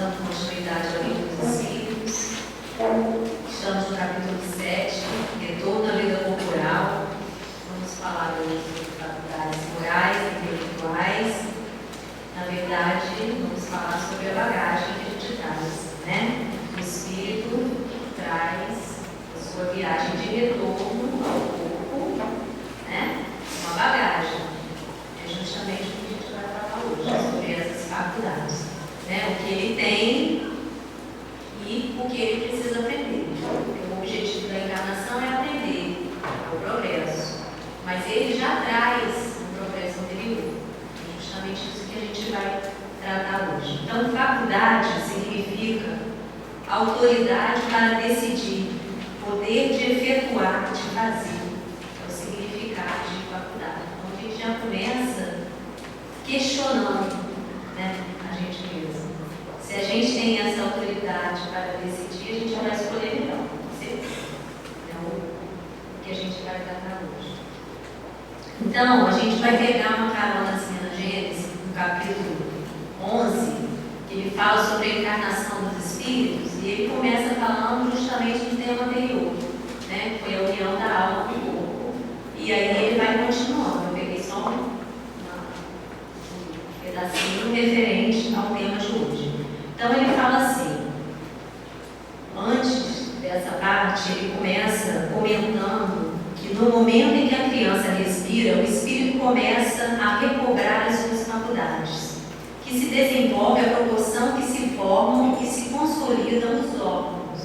dando continuidade ao livro dos Espíritos. Estamos no capítulo 7, retorno à vida corporal. Vamos falar sobre faculdades morais e intelectuais. Na verdade, vamos falar sobre a bagagem que a gente traz, né? O espírito traz a sua viagem de retorno ao corpo, né? Uma bagagem. É justamente o que a gente vai falar hoje, sobre essas faculdades, né? O que ele tem e o que ele precisa aprender. Porque o objetivo da encarnação é aprender o progresso, mas ele já traz um progresso anterior. É justamente isso que a gente vai tratar hoje. Então, faculdade significa autoridade para decidir, poder de efetuar, de fazer. É o significado de faculdade. Então, a gente já começa questionando, né, a gente mesmo. Se a gente tem essa autoridade para decidir, a gente vai escolher melhor, com certeza. É o que a gente vai tratar hoje. Então, a gente vai pegar uma caronazinha na Gênesis, no capítulo 11, que ele fala sobre a encarnação dos espíritos, e ele começa falando justamente do tema anterior, né, que foi a união da alma com o corpo. E aí ele vai continuando. Eu peguei só um pedacinho referente ao tema de hoje. Então ele fala assim, antes dessa parte, ele começa comentando que no momento em que a criança respira, o espírito começa a recobrar as suas faculdades, que se desenvolve à proporção que se formam e se consolidam os órgãos,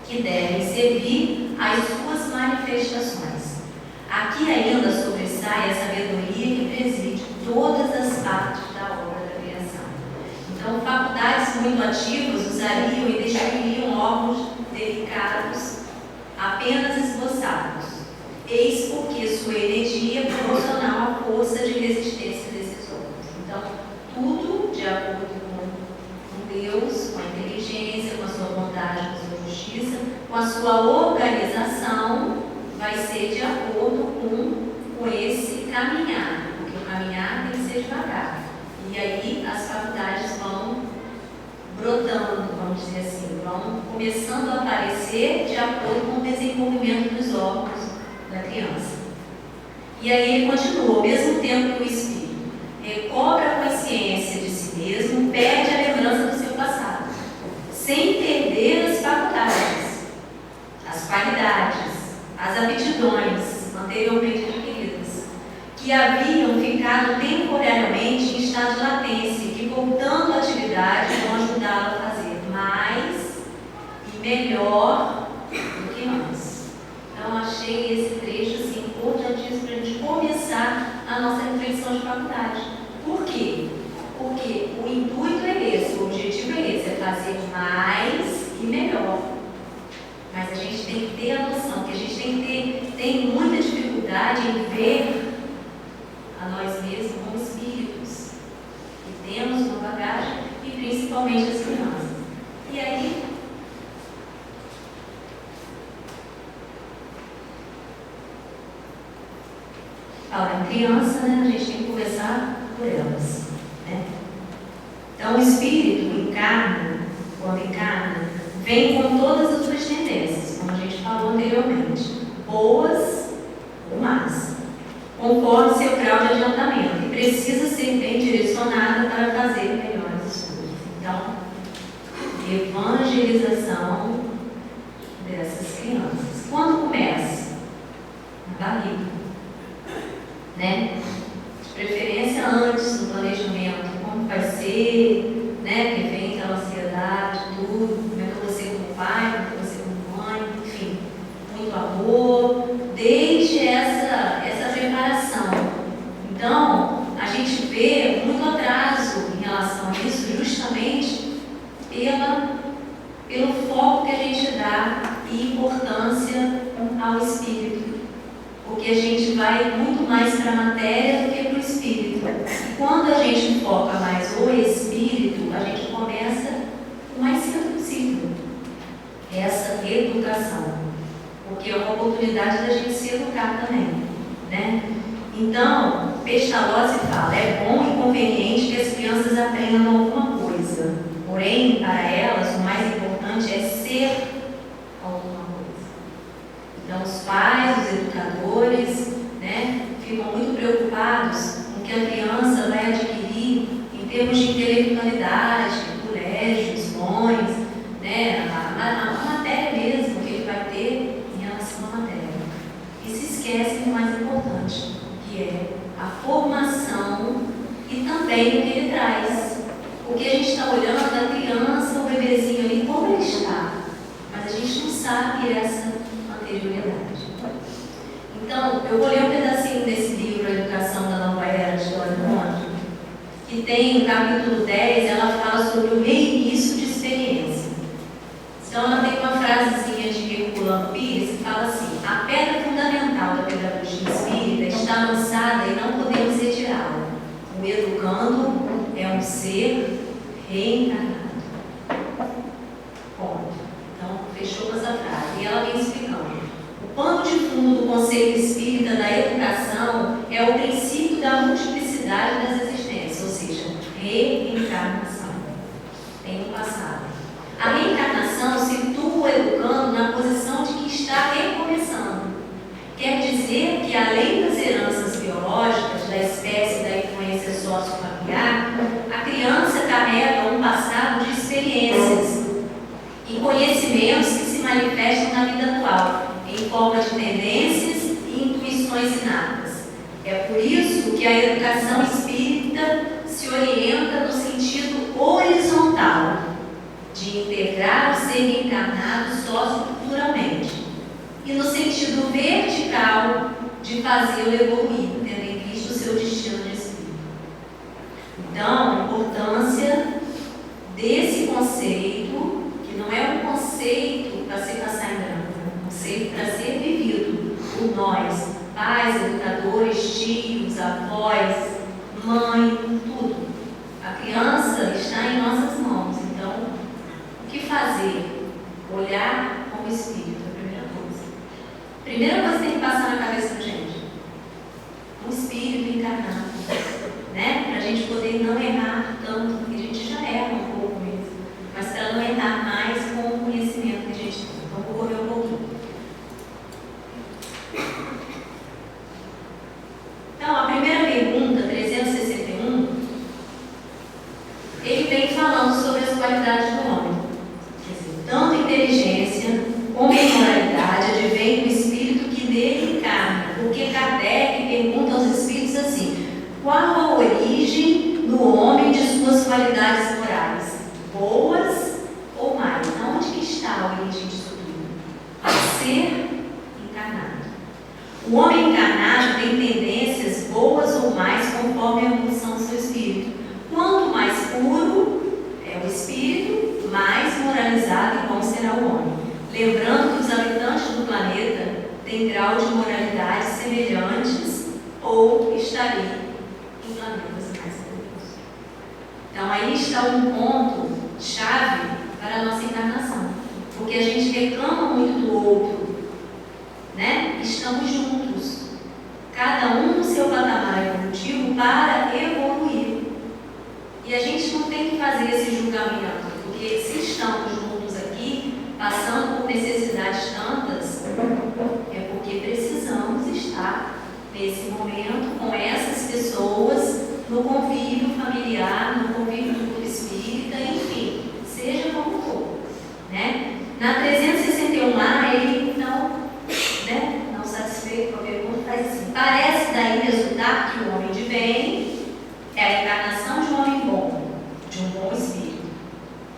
que devem servir às suas manifestações. Aqui ainda sobressai a sabedoria que preside todas as partes da obra da criação. Então, faculdades muito ativas usariam e destruiriam órgãos delicados apenas esboçados. Eis porque sua energia é proporcional à força de resistência desses órgãos. Então, tudo de acordo com Deus, com a inteligência, com a sua bondade, com a sua justiça, com a sua organização, vai ser de acordo com esse caminhar, porque o caminhar tem que ser devagar. E aí as faculdades vão brotando, vamos dizer assim, vão começando a aparecer de acordo com o desenvolvimento dos órgãos da criança. E aí ele continua, ao mesmo tempo que o espírito recobra a consciência de si mesmo, perde a lembrança do seu passado, sem perder as faculdades, as qualidades, as aptidões anteriormente adquiridas, que haviam ficado temporariamente em estado de latência, que voltando à atividade vão ajudá-lo a fazer mais e melhor do que antes. Então, achei esse trecho assim, importantíssimo para a gente começar a nossa reflexão de faculdade. Por quê? Porque o intuito é esse, o objetivo é esse, é fazer mais e melhor. Mas a gente tem que ter a noção que a gente tem muita dificuldade em ver a nós mesmos como espíritos, que temos uma bagagem, e principalmente as crianças. E aí, fala em criança, né? A gente tem que começar por elas, né? Então, o espírito encarna, quando encarna, vem com todas as suas tendências, como a gente falou anteriormente, boas ou más, conforme seu grau de adiantamento, e precisa ser bem direcionada para fazer melhores estudos. Então, evangelização dessas crianças. Quando começa? Na barriga, né? De preferência antes do planejamento, como vai ser, né? Que vem aquela ansiedade, tudo, como é que eu vou ser como pai, como é que eu vou ser como mãe, enfim, muito amor, desde essa preparação. Então, a gente vê muito atraso em relação a isso, justamente pelo foco que a gente dá e importância ao espírito. Porque a gente vai muito mais para a matéria do que para o espírito. E quando a gente foca mais o espírito, a gente começa o mais cedo possível essa educação. Porque é uma oportunidade da gente se educar também, né? Então, Pestalozzi fala, é bom e conveniente que as crianças aprendam alguma coisa, porém termos de intelectualidade, colégios, bons, né? A matéria mesmo que ele vai ter em relação à matéria. E se esquece do mais importante, que é a formação e também o que ele traz. Porque a gente está olhando a criança, o bebezinho ali, como ele está, mas a gente não sabe essa anterioridade. Então, eu vou ler um pedacinho desse livro, A Educação da Nova Era, de Dora Monte, que tem no capítulo 10, ela fala sobre o reinício de experiência. Então, ela tem uma frasezinha de Herculano Pires que fala assim: a pedra fundamental da pedagogia espírita está lançada e não podemos retirá-la. O educando é um ser reencarnado. Ponto. Então, fechou com essa frase. E ela vem explicando. O pano de fundo do conceito espírita da educação é o princípio da multiplicidade das existências, ou seja, reencarnação. Tem um passado. A reencarnação situa o educando na posição de que está recomeçando. Quer dizer que, além das heranças biológicas, da espécie e da influência sociofamiliar, a criança carrega um passado de experiências e conhecimentos que se manifestam na vida atual, em forma de tendências e intuições inatas. É por isso que a educação espírita se orienta no sentido horizontal, de integrar o ser encarnado socioculturalmente, e no sentido vertical, de fazê-lo evoluir, tendo em vista o seu destino de espírito. Então, a importância desse conceito, que não é um conceito para se passar em branco, é um conceito para ser vivido por nós, pais, educadores, tios, avós, mãe, tudo. A criança está em nossas mãos, então, o que fazer? Olhar como espírito, é a primeira coisa. Primeira coisa que tem que passar na cabeça da gente: um espírito encarnado, né? Para a gente poder não errar tanto, porque a gente já erra um pouco mesmo, mas para não errar mais com o conhecimento que a gente tem. Então, vou correr um pouquinho. Então, a primeira pergunta, 361, ele vem falando sobre as qualidades do homem. Quer dizer, tanto inteligência como imoralidade advém do espírito que nele encarna, porque Kardec pergunta aos espíritos assim: qual a origem do homem de suas qualidades morais? Boas ou mais? Onde que está a origem disso tudo? Ao ser encarnado. O homem encarnado tem tendências boas ou mais conforme a evolução do seu espírito. Quanto mais puro é o espírito, mais moralizado e bom será o homem. Lembrando que os habitantes do planeta têm grau de moralidade semelhantes ou estariam em planetas mais puros. Então, aí está um ponto chave para a nossa encarnação. Porque a gente reclama muito do outro, né? Estamos juntos, cada um no seu patamar evolutivo para evoluir. E a gente não tem que fazer esse julgamento, porque se estamos juntos aqui, passando por necessidades tantas, é porque precisamos estar nesse momento com essas pessoas, no convívio familiar, no convívio do grupo espírita, enfim, seja como for, né? Na 361 lá, ele então, né, não satisfeito com a pergunta, faz assim: parece daí resultar que o homem de bem é a encarnação de um homem bom, de um bom espírito,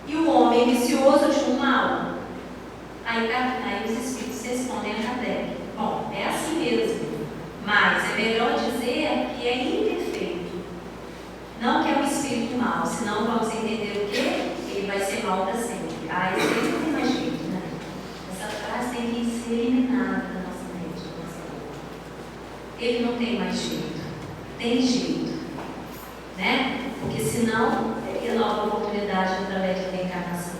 e o homem vicioso de um mau. Aí os espíritos respondem a Kardec: bom, é assim mesmo, mas é melhor dizer que é imperfeito, não que é um espírito mau, senão vamos entender o quê? Ele vai ser mau para sempre. Ah, esse aí não tem mais jeito, né? Essa frase tem que ser eliminada da nossa mente, da nossa vida. Ele não tem mais jeito. Tem jeito, né? Porque senão teria nova oportunidade através da reencarnação.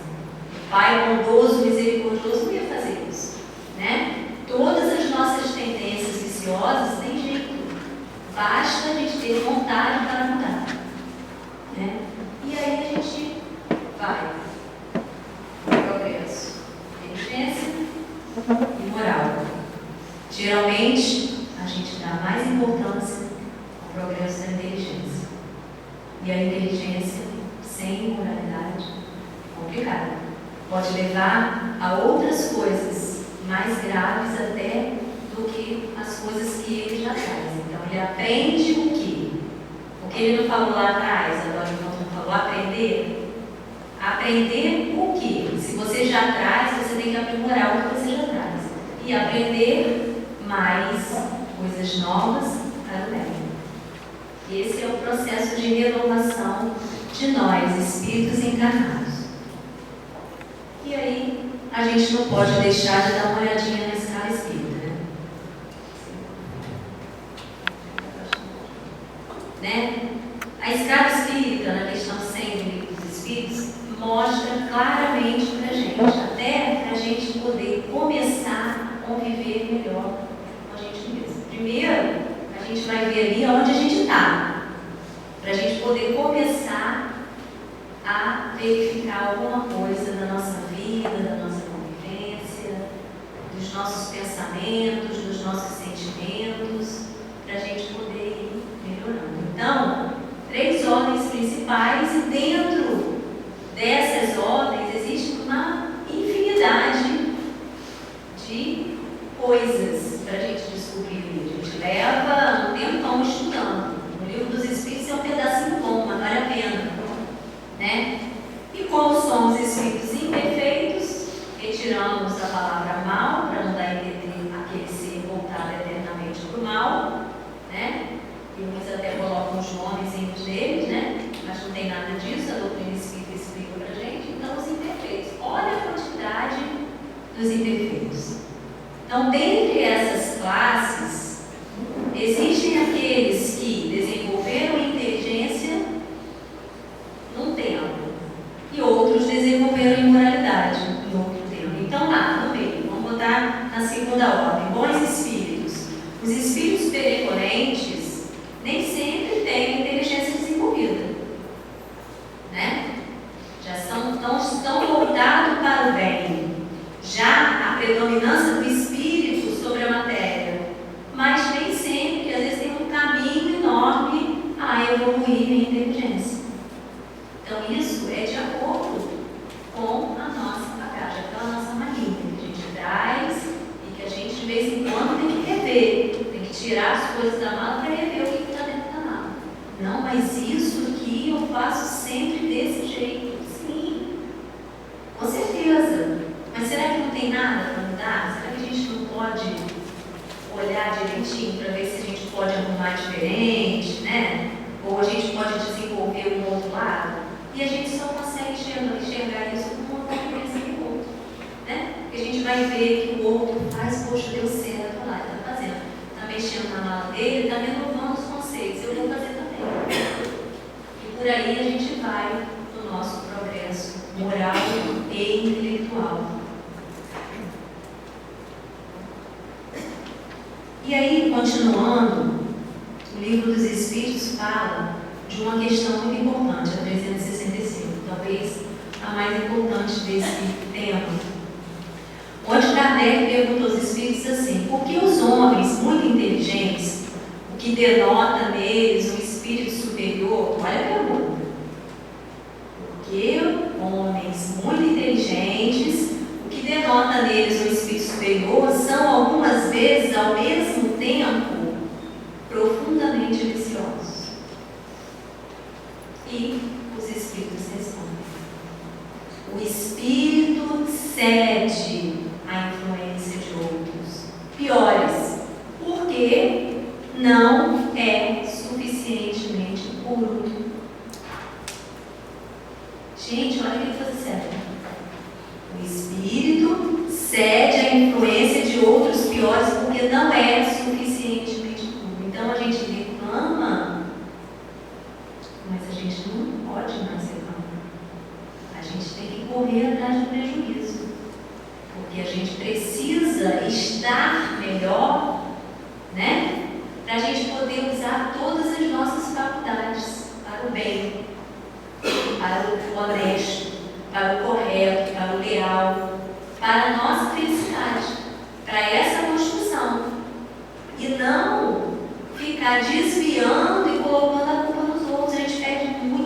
O Pai bondoso, misericordioso não ia fazer isso, né? Todas as nossas tendências viciosas têm jeito. Basta a gente ter vontade para mudar, né? E aí a gente vai. Progresso, inteligência e moral. Geralmente, a gente dá mais importância ao progresso da inteligência. E a inteligência sem moralidade é complicada. Pode levar a outras coisas mais graves até do que as coisas que ele já traz. Então ele aprende o quê? O que ele não falou lá atrás, agora não falou aprender? Aprender o quê? Se você já traz, você tem que aprimorar o que você já traz. E aprender mais coisas novas para o bem. Esse é o processo de renovação de nós, espíritos encarnados. E aí, a gente não pode deixar de dar uma olhadinha na escala espírita, né? A escala espírita, na questão 100 do Livro dos Espíritos, mostra claramente para a gente, até para a gente poder começar a conviver melhor com a gente mesmo. Primeiro, a gente vai ver ali onde a gente está, para a gente poder começar a verificar alguma coisa da nossa vida, da nossa convivência, dos nossos pensamentos, dos nossos sentimentos, para a gente poder ir melhorando. Então, 3 ordens principais, e dentro dessas ordens existe uma infinidade de coisas para a gente descobrir. A gente leva um tempão estudando. O Livro dos Espíritos é um pedacinho bom, mas vale a pena, né? E como somos espíritos imperfeitos, retiramos a palavra mal, para não dar a entender aquele ser voltado eternamente para o mal, né? E muitos até colocam os nomes deles, né? Mas não tem nada disso, a doutrina espírita explica para a gente. Então, os imperfeitos, olha a quantidade dos imperfeitos. Então, dentre essas classes, existem aqueles que desenvolveram inteligência num tempo e outros desenvolveram imoralidade em outro tempo. Então, lá no meio, vamos botar na segunda ordem, bons espíritos. Os espíritos pericorrentes nem sempre têm inteligência desenvolvida, né? Já estão voltados para o bem. Já a predominância do espírito sobre a matéria, mas nem sempre, às vezes tem um caminho enorme a evoluir em inteligência. Então isso é de acordo com a nossa bagagem, aquela nossa malinha que a gente traz e que a gente de vez em quando tem que rever, tem que tirar as coisas da mala para rever o que está dentro da mala. Não, mas isso aqui eu faço sempre desse jeito. Sim, com certeza. Mas será que não tem nada para mudar? Será que a gente não pode olhar direitinho para ver se a gente pode arrumar diferente, né? Ou a gente pode desenvolver um outro lado? E a gente só consegue enxergar isso com uma convivência com o outro, né? Porque a gente vai ver que o outro faz, poxa, deu certo, olha lá, ele está fazendo. Está mexendo na mala dele, está renovando os conceitos, eu vou fazer também. E por aí a gente vai no nosso progresso moral e intelectual. E aí, continuando, o Livro dos Espíritos fala de uma questão muito importante, a 365, talvez a mais importante desse tema. Onde Kardec pergunta aos Espíritos assim: por que os homens muito inteligentes, o que denota neles um espírito superior? Olha a pergunta. Porque homens muito inteligentes, o que denota neles um espírito superior, são algumas vezes, ao mesmo tempo, profundamente viciosos. E os espíritos respondem: o espírito cede à influência de outros piores, porque não é suficientemente puro. Gente, olha que coisa séria. O espírito cede à influência de outros piores porque não é suficientemente puro. Então a gente reclama, mas a gente não pode mais reclamar. A gente tem que correr atrás do prejuízo, porque a gente precisa estar melhor, né? Para a gente poder usar todas as nossas faculdades para o bem, para o honesto, para o correto, para o leal, para a nossa felicidade, para essa construção. E não ficar desviando e colocando a culpa nos outros. A gente perde muito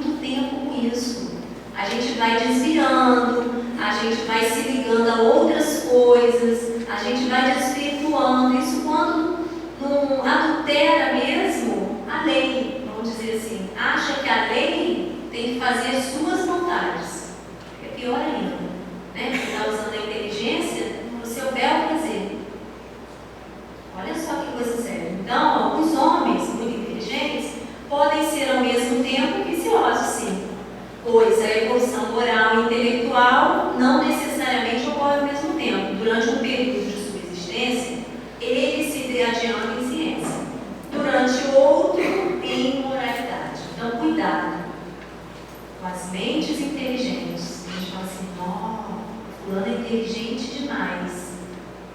vai desviando, a gente vai se ligando a outras coisas, a gente vai desvirtuando. Isso quando não adultera mesmo a lei, vamos dizer assim, acha que a lei tem que fazer as suas vontades. É pior ainda, né? Porque está usando a inteligência no seu bel prazer. Olha só que coisa séria. Então, alguns homens muito inteligentes podem ser ao mesmo tempo viciosos, sim, pois a evolução moral e intelectual não necessariamente ocorre ao mesmo tempo. Durante um período de subsistência, ele se adianta em ciência, durante outro em moralidade. Então, cuidado com as mentes inteligentes. A gente fala assim, fulano é inteligente demais.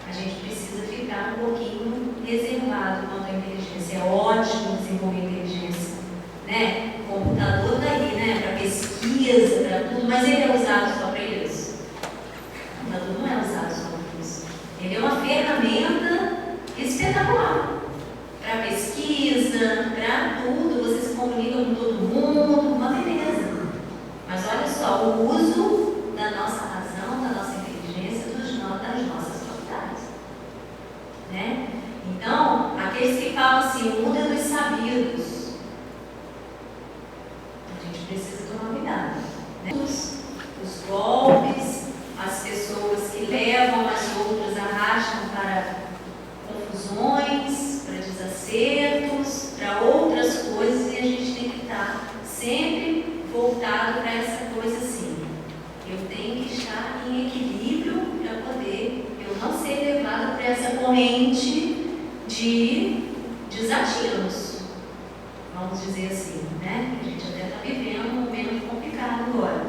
A gente precisa ficar um pouquinho reservado quanto à inteligência. É ótimo desenvolver inteligência, né? O computador está aí, né? Para pesquisa, para tudo, mas ele é usado só para isso. O computador não é usado só para isso. Ele é uma ferramenta espetacular para pesquisa, para tudo. Você se comunica com todo mundo, uma beleza. Mas olha só, o uso da nossa razão, da nossa inteligência, das nossas faculdades, né? Então, aqueles que falam assim, o mundo é dos sabidos, a gente precisa tomar cuidado, né? Os golpes, as pessoas que levam as outras, arrastam para confusões, para desacertos, para outras coisas, e a gente tem que estar sempre voltado para essa coisa assim. Eu tenho que estar em equilíbrio para poder eu não ser levado para essa corrente de desatinos, vamos dizer assim, né? A gente até está vivendo um momento complicado agora.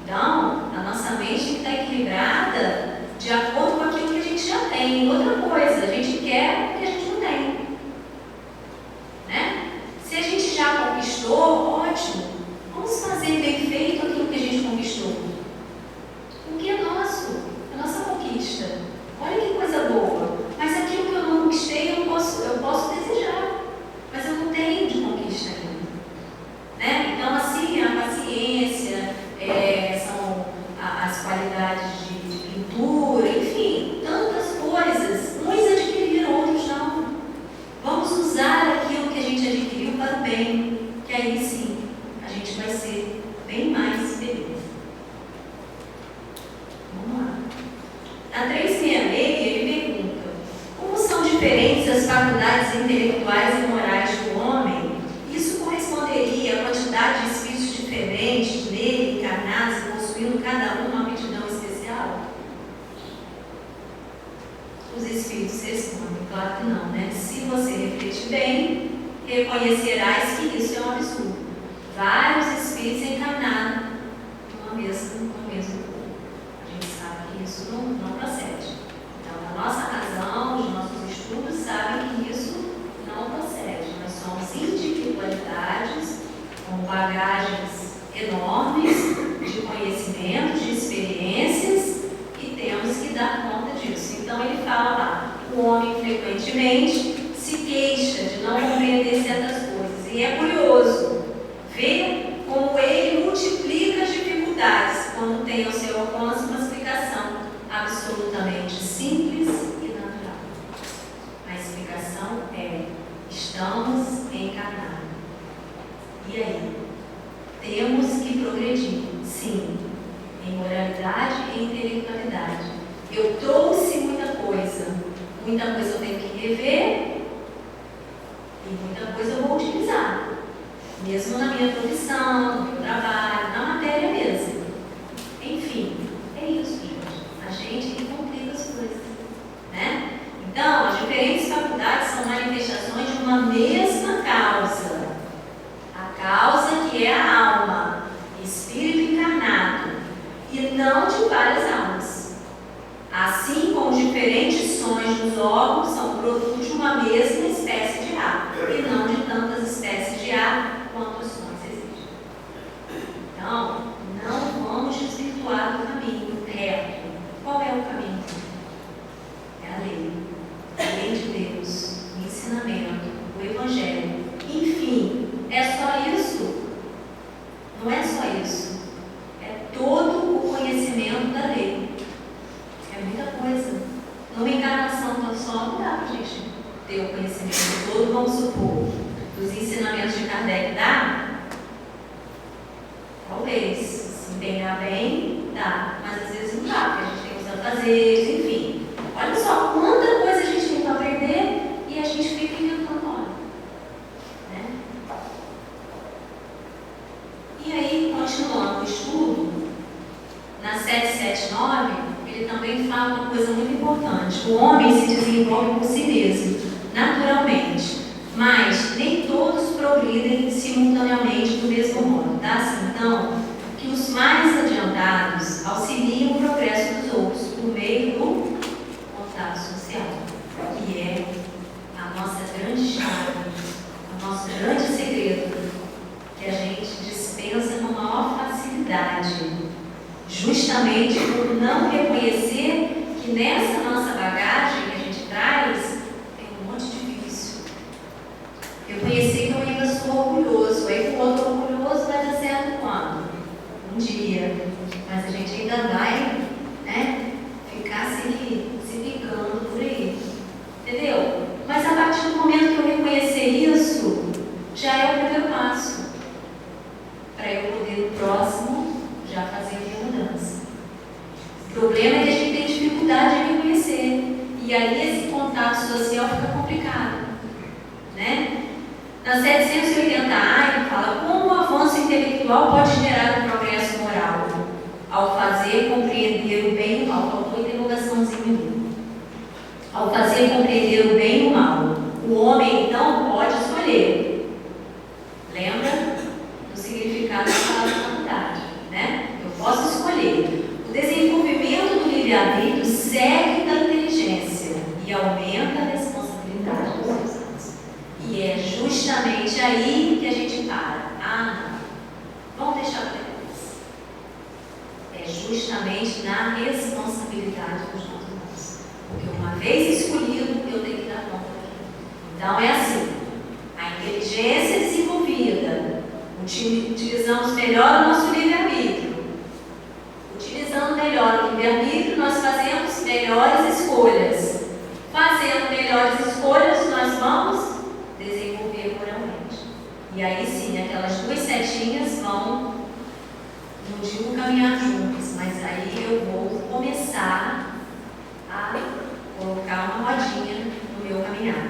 Então, a nossa mente tem que estar equilibrada de acordo com aquilo que a gente já tem. Outra coisa, a gente quer o que a gente não tem, né? Se a gente já conquistou, ótimo. Vamos fazer bem feito aquilo que a gente conquistou. O que é nosso? A nossa conquista. Olha que coisa boa. Mas aquilo que eu não conquistei, eu posso desejar. Mas eu não tenho de conquista ainda, né? Então, assim, a paciência, são as qualidades de pintura, enfim, tantas coisas. Uns adquiriram, outros não. Vamos usar aquilo que a gente adquiriu para o bem, que aí sim a gente vai ser bem mais feliz. Vamos lá. Na 366, ele pergunta: como são diferentes as faculdades intelectuais e morais do homem? Isso corresponderia à quantidade de espíritos diferentes nele, encarnados, possuindo cada um uma aptidão especial? Os espíritos respondem: claro que não, né? Se você refletir bem, reconhecerás que isso é um absurdo. Vários espíritos encarnados no mesmo corpo. A gente sabe que isso não procede. Então, a nossa razão, os nossos estudos sabem que isso não procede. Nós somos individualidades com bagagens enormes de conhecimentos, de experiências, e temos que dar conta disso. Então, ele fala lá: o homem frequentemente se queixa de não compreender certas coisas. E é curioso ver como ele multiplica as dificuldades quando tem ao seu alcance uma explicação absolutamente simples e natural. A explicação é: estamos encarnados. E aí? Temos que progredir, sim, em moralidade e intelectualidade. Eu trouxe muita coisa eu tenho que rever, e muita coisa eu vou utilizar, mesmo na minha profissão, no meu trabalho, na matéria mesmo. Enfim, é isso, gente. A gente que complica as coisas, né? Então, as diferentes faculdades são manifestações de uma mesma causa. A causa que é a alma, espírito encarnado, e não de várias almas. Assim como os diferentes sons dos órgãos são produtos de uma mesma espécie de ar, e não de tantas espécies de ar quanto os sons existem. Então, não vamos desvirtuar do caminho reto. Qual é o caminho? É a lei de Deus, o ensinamento, o Evangelho. Enfim, é só isso? Não é só isso. É todo ter o conhecimento todo, vamos supor, dos ensinamentos de Kardec, dá? Talvez, se empenhar bem, dá, mas às vezes não dá, porque a gente tem os afazeres, enfim. Olha só quanta coisa a gente tem para aprender e a gente fica inventando hora, né? E aí, continuando o estudo, na 779, ele também fala uma coisa muito importante. O homem se desenvolve por si mesmo, naturalmente, mas nem todos progridem simultaneamente do mesmo modo. Dá-se, então, que os mais adiantados auxiliam o progresso dos outros por meio do contato social, que é a nossa grande chave, o nosso grande segredo, que a gente dispensa com maior facilidade, justamente por não reconhecer que nessa nossa bagagem que a gente traz tem um monte de vício. Reconhecer que eu ainda sou orgulhoso, aí o outro orgulhoso vai dar certo quando? Um dia, mas a gente ainda vai, né, ficar se picando por aí, entendeu? Mas a partir do momento que eu reconhecer isso, já é o primeiro passo para eu poder no próximo já fazer a minha mudança. O problema é que a gente tem dificuldade de reconhecer, e aí esse contato social fica complicado, né? Na 780A ele fala como o avanço intelectual pode gerar um progresso moral ao fazer compreender o bem e o mal. Faltou interrogaçãozinha ali. Ao fazer compreender o bem e o mal, o homem então pode escolher. Lembra do significado da palavra faculdade, né? Eu posso escolher. O desenvolvimento do livre-arbítrio segue da inteligência e aumenta a responsabilidade dos seus atos. E é justamente aí que a gente para. Ah, não. Vamos deixar para depois. É justamente na responsabilidade dos nossos atos. Porque uma vez escolhido, eu tenho que dar conta daquilo. Então é assim. A inteligência desenvolvida. Utilizamos melhor o nosso livre-arbítrio. Utilizando melhor o livre-arbítrio, nós fazemos melhores escolhas. Fazendo melhores escolhas, nós vamos desenvolver moralmente. E aí sim, aquelas duas setinhas vão, não digo caminhar juntas, mas aí eu vou começar a colocar uma rodinha no meu caminhar.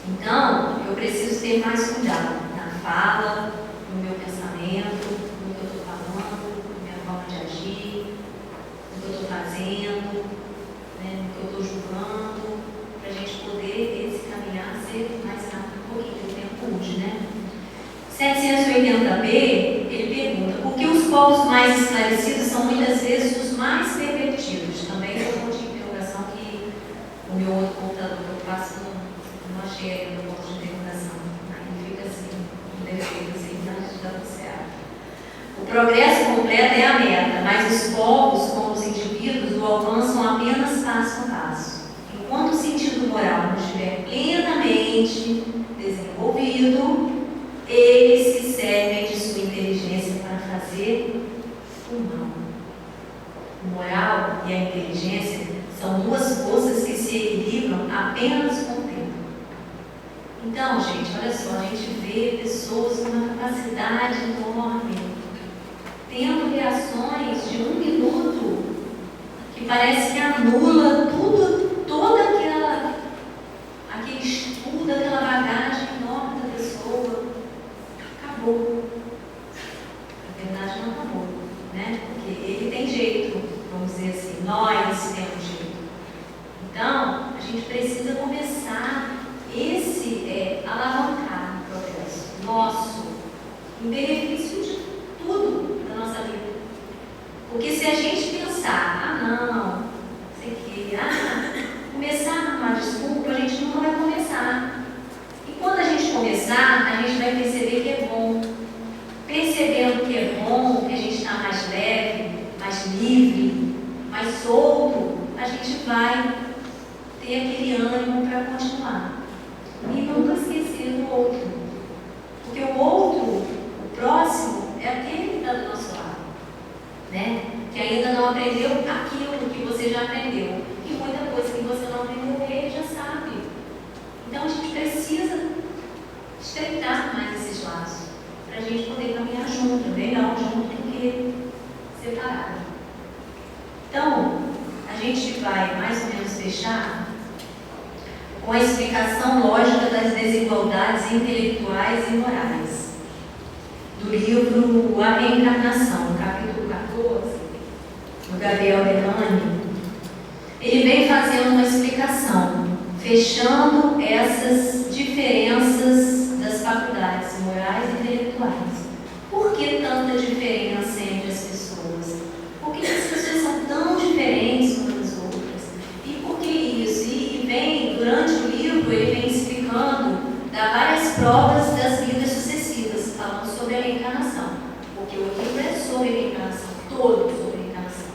Então, eu preciso ter mais cuidado na fala, no meu pensamento, no que eu estou falando, na minha forma de agir, no que eu estou fazendo, né, no que eu estou julgando, para a gente poder esse caminhar ser mais rápido um pouquinho, o tempo útil, né? 780b, ele pergunta, por que os povos mais esclarecidos são muitas vezes os mais pervertidos? Também é um ponto de interrogação que o meu outro computador que eu faço não achei ainda o ponto de interrogação. Aí fica assim, um defeito assim, mas dá tudo certo. O progresso completo é a meta, mas os povos, como os indivíduos, o alcançam apenas passo a passo. Enquanto o sentido moral não estiver plenamente desenvolvido, eles se servem de sua inteligência para fazer o mal. O moral e a inteligência são duas forças que se equilibram apenas com o tempo. Então, gente, olha só, a gente vê pessoas com uma capacidade enorme, tendo reações de 1 minuto, que parece que anula tudo, toda aquele estudo, aquela bagagem enorme da pessoa. Acabou. Na verdade, não acabou, né? Porque ele tem jeito, vamos dizer assim, nós temos jeito. Então, a gente precisa começar alavancar o progresso nosso, em benefício de tudo da nossa vida. Porque se a gente pensar, não, sei que, começar a arrumar desculpa, a gente nunca vai começar. E quando a gente começar, a gente vai perceber que é bom. fechar com a explicação lógica das desigualdades intelectuais e morais, do livro A Reencarnação, capítulo 14, do Gabriel Bellani. Ele vem fazendo uma explicação, fechando essas diferenças das faculdades morais e intelectuais. Por que tanta diferença entre as pessoas? Por que as pessoas são tão diferentes umas das outras? E por que isso? E vem, durante o livro, ele vem explicando, dá várias provas das vidas sucessivas, falando sobre a reencarnação. Porque o livro é sobre a reencarnação, todo sobre a reencarnação.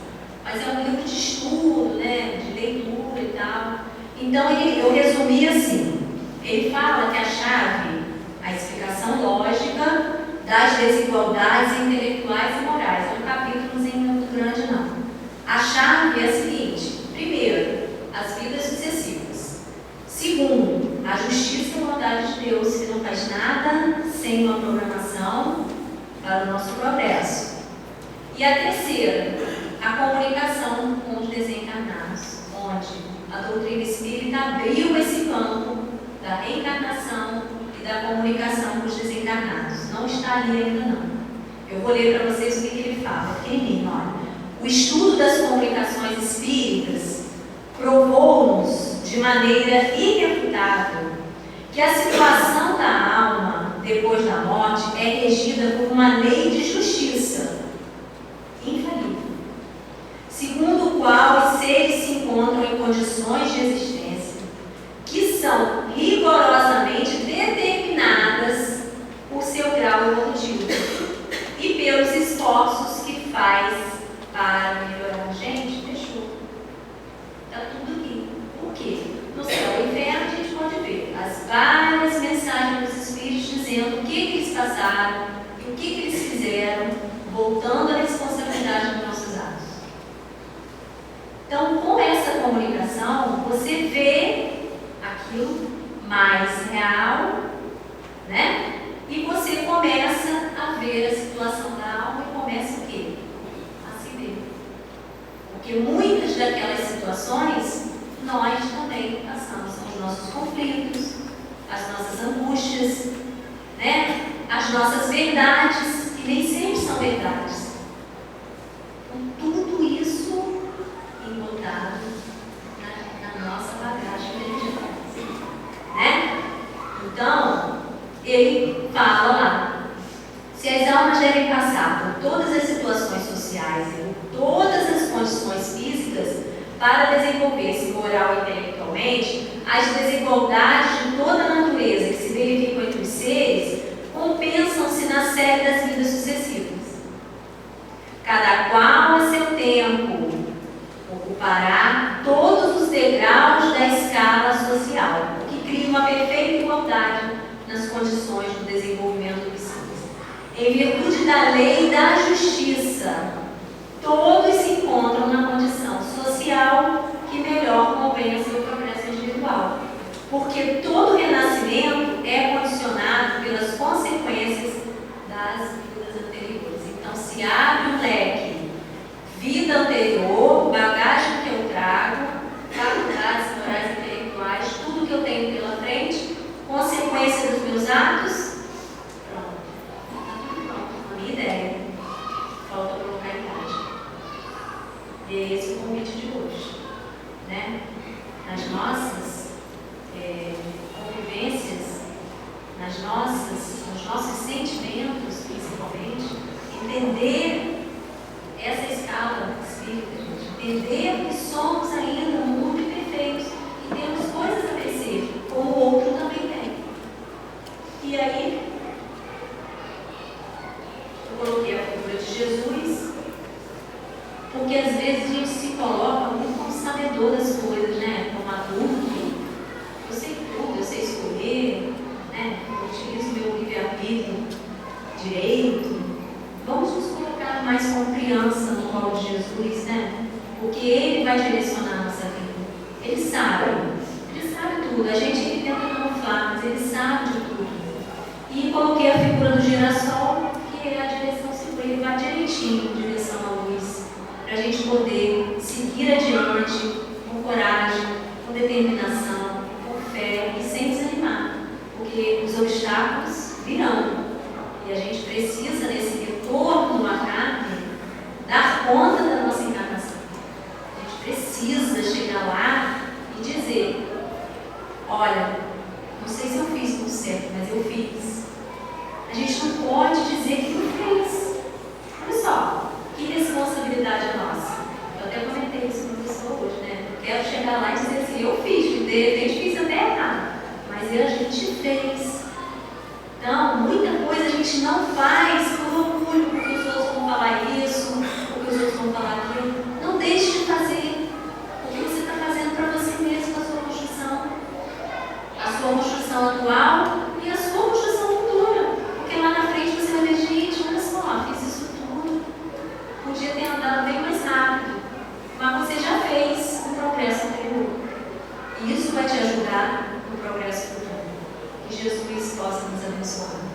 Mas é um livro de estudo, né, de leitura e tal. Então, eu resumi assim. Ele fala que a chave, a explicação lógica das desigualdades intelectuais e morais. É um capítulozinho muito grande, não. A chave é a seguinte: primeiro, as vidas sucessivas. Segundo, a justiça e a bondade de Deus, que não faz nada sem uma programação para o nosso progresso. E a terceira, a comunicação com os desencarnados, onde a doutrina espírita abriu esse campo da reencarnação e da comunicação com os desencarnados. Não está ali ainda não. Eu vou ler para vocês o que ele fala, pequenininho, olha. O estudo das comunicações espíritas provou-nos de maneira irrefutável que a situação da alma depois da morte é regida por uma lei de justiça infalível, segundo o qual os seres se encontram em condições de existência que são rigorosamente determinadas por seu grau evolutivo e pelos esforços que faz para melhorar. Gente, fechou. Está tudo aqui. Por quê? No céu e inferno a gente pode ver as várias mensagens dos Espíritos dizendo o que eles passaram e o que eles fizeram, voltando à responsabilidade dos nossos atos. Então, com essa comunicação, você vê aquilo mais real, né? E você começa a ver a situação da alma e começa o quê? A se ver. Porque muitas daquelas situações nós também passamos. São os nossos conflitos, as nossas angústias, né? As nossas verdades, que nem sempre são verdades. Então, tudo isso embotado na nossa bagagem religiosa, né? Então, ele fala lá: se as almas devem passar por todas as situações sociais e por todas as condições físicas para desenvolver-se moral e intelectualmente, as desigualdades de toda a natureza que se verificam entre os seres compensam-se na série das vidas sucessivas. Cada qual a seu tempo ocupará todos os degraus da escala social, o que cria uma perfeita igualdade nas condições do desenvolvimento dos seres. Em virtude da lei da justiça, todos se encontram na condição social que melhor convém ao seu progresso individual, porque todo renascimento é condicionado pelas consequências das vidas anteriores. Então, se abre um leque: vida anterior, bagagem que eu trago, faculdades morais e intelectuais, tudo que eu tenho pela frente, consequência dos meus atos. Pronto, está tudo pronto, a minha ideia. Falta colocar em prática. E é esse o convite de hoje, né? Nas nossas convivências, nos nossos sentimentos, principalmente, entender essa escala espírita, gente. Entender que somos ainda muito imperfeitos e temos coisas a vencer, como o outro também tem. E aí, eu coloquei a figura de Jesus, porque às vezes a gente se coloca muito como sabedor das coisas, né? Como adulto, eu sei tudo, eu sei escolher, né? Eu utilizo meu livre-arbítrio direito. Vamos nos colocar mais como criança no colo de Jesus, né? Porque Ele vai direcionar a nossa vida. Ele sabe tudo. A gente tenta camuflar, mas Ele sabe de tudo. E coloquei a figura do girassol, que é a direção segura. Ele vai direitinho em direção à luz, para a gente poder seguir adiante com coragem, com determinação, com fé e sem desanimar, porque os obstáculos virão. E a gente precisa, nesse retorno à carne, dar conta da nossa encarnação. A gente precisa chegar lá e dizer: olha, não sei se eu fiz tudo certo, mas eu fiz. A gente não pode dizer que não fez. Olha só, que responsabilidade é nossa. Eu até comentei isso com a pessoa hoje, né? Eu quero chegar lá e dizer assim: eu fiz, de repente fiz até errado, mas a gente fez. Então, muita coisa a gente não faz por orgulho, porque os outros vão falar isso, porque os outros vão falar aquilo. Não deixe de fazer o que você está fazendo para você mesmo, a sua construção atual e a sua construção futura. Porque lá na frente você vai ver: gente, olha só, fiz isso tudo, podia ter andado bem mais rápido, mas você já fez um progresso anterior. E isso vai te ajudar no progresso futuro. Que Jesus possa nos abençoar.